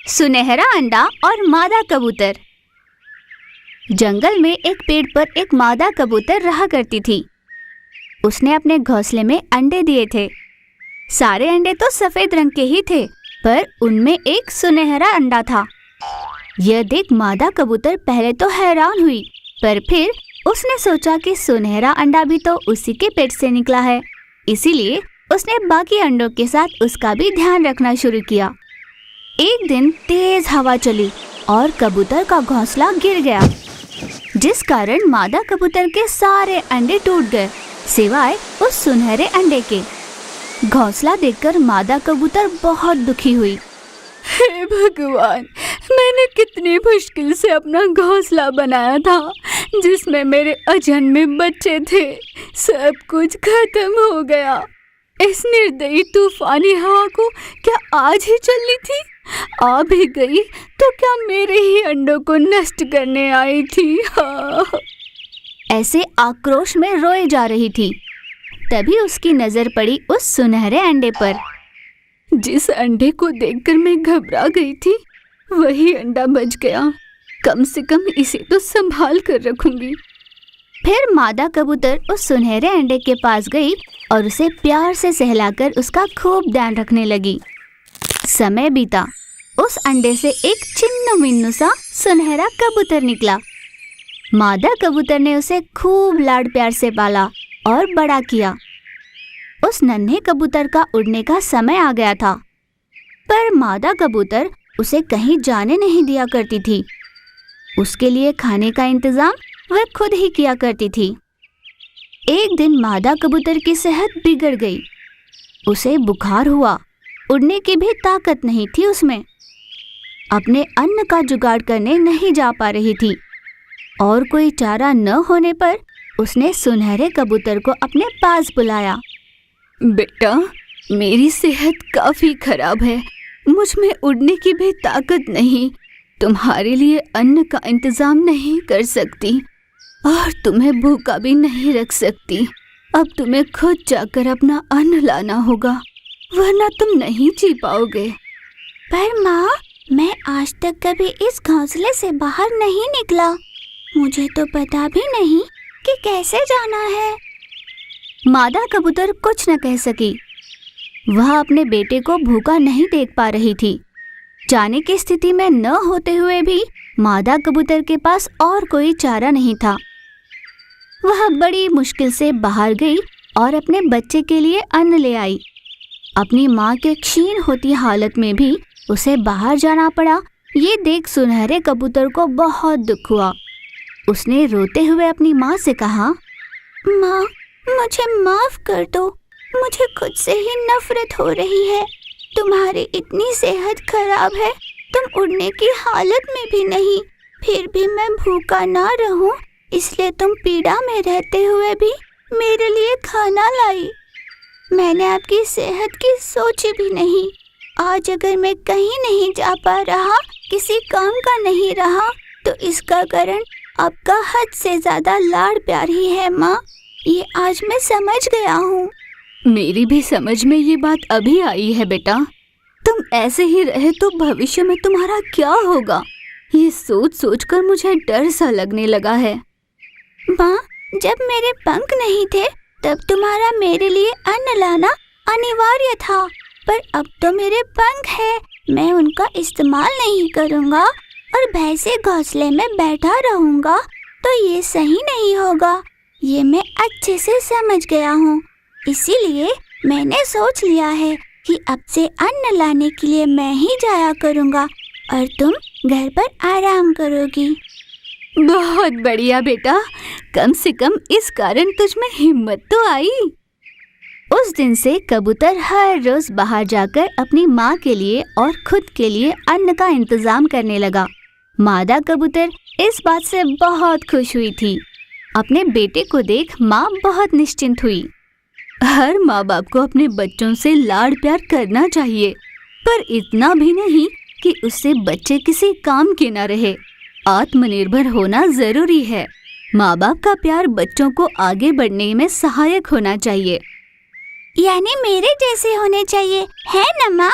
सुनहरा अंडा और मादा कबूतर। जंगल में एक पेड़ पर एक मादा कबूतर रहा करती थी। उसने अपने घोंसले में अंडे दिए थे। सारे अंडे तो सफेद रंग के ही थे, पर उनमें एक सुनहरा अंडा था। यह देख मादा कबूतर पहले तो हैरान हुई, पर फिर उसने सोचा कि सुनहरा अंडा भी तो उसी के पेट से निकला है, इसीलिए उसने बाकी अंडों के साथ उसका भी ध्यान रखना शुरू किया। एक दिन तेज हवा चली और कबूतर का घोंसला गिर गया, जिस कारण मादा कबूतर के सारे अंडे टूट गए, सिवाय उस सुनहरे अंडे के। घोंसला देखकर मादा कबूतर बहुत दुखी हुई। हे भगवान, मैंने कितनी मुश्किल से अपना घोंसला बनाया था, जिसमें मेरे अजन्मे बच्चे थे। सब कुछ खत्म हो गया। इस निर्दयी तूफानी हवा को क्या आज ही चलनी थी? आ भी गई तो क्या मेरे ही अंडों को नष्ट करने आई थी? ऐसे आक्रोश में रोए जा रही थी। तभी उसकी नजर पड़ी उस सुनहरे अंडे पर। जिस अंडे को देखकर मैं घबरा गई थी, वही अंडा बच गया। कम से कम इसे तो संभाल कर रखूंगी। फिर मादा कबूतर उस सुनहरे अंडे के पास गई और उसे प्यार से सहलाकर उसका खूब ध्यान रखने लगी। समय बीता। उस अंडे से एक चिन्नु मिन्नु सा सुनहरा कबूतर निकला। मादा कबूतर ने उसे खूब लाड प्यार से पाला और बड़ा किया। उस नन्हे कबूतर का उड़ने का समय आ गया था, पर मादा कबूतर उसे कहीं जाने नहीं दिया करती थी। उसके लिए खाने का इंतजाम वह खुद ही किया करती थी। एक दिन मादा कबूतर की सेहत बिगड़ गई। उसे बुखार हुआ। उड़ने की भी ताकत नहीं थी उसमें। अपने अन्न का जुगाड़ करने नहीं जा पा रही थी और कोई चारा न होने पर उसने सुनहरे कबूतर को अपने पास बुलाया। बेटा, मेरी सेहत काफी खराब है। मुझ में उड़ने की भी ताकत नहीं। तुम्हारे लिए अन्न का इंतजाम नहीं कर सकती और तुम्हें भूखा भी नहीं रख सकती। अब तुम्हें खुद जाकर अपना अन्न लाना होगा, वरना तुम नहीं जी पाओगे। पर माँ, मैं आज तक कभी इस घोंसले से बाहर नहीं निकला। मुझे तो पता भी नहीं कि कैसे जाना है। मादा कबूतर कुछ न कह सकी। वह अपने बेटे को भूखा नहीं देख पा रही थी। जाने की स्थिति में न होते हुए भी मादा कबूतर के पास और कोई चारा नहीं था। वह बड़ी मुश्किल से बाहर गई और अपने बच्चे के लिए अन्न ले आई। अपनी माँ के क्षीण होती हालत में भी उसे बाहर जाना पड़ा। ये देख सुनहरे कबूतर को बहुत दुख हुआ। उसने रोते हुए अपनी माँ से कहा, माँ, मुझे माफ कर दो। मुझे खुद से ही नफरत हो रही है। तुम्हारी इतनी सेहत खराब है, तुम उड़ने की हालत में भी नहीं, फिर भी मैं भूखा ना रहूं, इसलिए तुम पीड़ा में रहते हुए भी मेरे लिए खाना लाई। मैंने आपकी सेहत की सोची भी नहीं। आज अगर मैं कहीं नहीं जा पा रहा, किसी काम का नहीं रहा, तो इसका कारण आपका हद से ज्यादा लाड़ प्यार ही है माँ। ये आज मैं समझ गया हूँ। मेरी भी समझ में ये बात अभी आई है बेटा। तुम ऐसे ही रहे तो भविष्य में तुम्हारा क्या होगा, ये सोच सोचकर मुझे डर सा लगने लगा है। माँ, जब मेरे पंख नहीं थे तब तुम्हारा मेरे लिए अन्न लाना अनिवार्य था, पर अब तो मेरे पंख है, मैं उनका इस्तेमाल नहीं करूँगा और भय से घोंसले में बैठा रहूँगा, तो ये सही नहीं होगा। ये मैं अच्छे से समझ गया हूँ। इसीलिए मैंने सोच लिया है कि अब से अन्न लाने के लिए मैं ही जाया करूँगा और तुम घर पर आराम करोगी। बहुत बढ़िया बेटा, कम से कम इस कारण तुझ में हिम्मत तो आई। उस दिन से कबूतर हर रोज बाहर जाकर अपनी माँ के लिए और खुद के लिए अन्न का इंतजाम करने लगा। मादा कबूतर इस बात से बहुत खुश हुई थी। अपने बेटे को देख माँ बहुत निश्चिंत हुई। हर माँ बाप को अपने बच्चों से लाड़ प्यार करना चाहिए, पर इतना भी नहीं कि उससे बच्चे किसी काम के न रहे। आत्मनिर्भर होना जरूरी है। माँ बाप का प्यार बच्चों को आगे बढ़ने में सहायक होना चाहिए। यानी मेरे जैसे होने चाहिए, है ना माँ?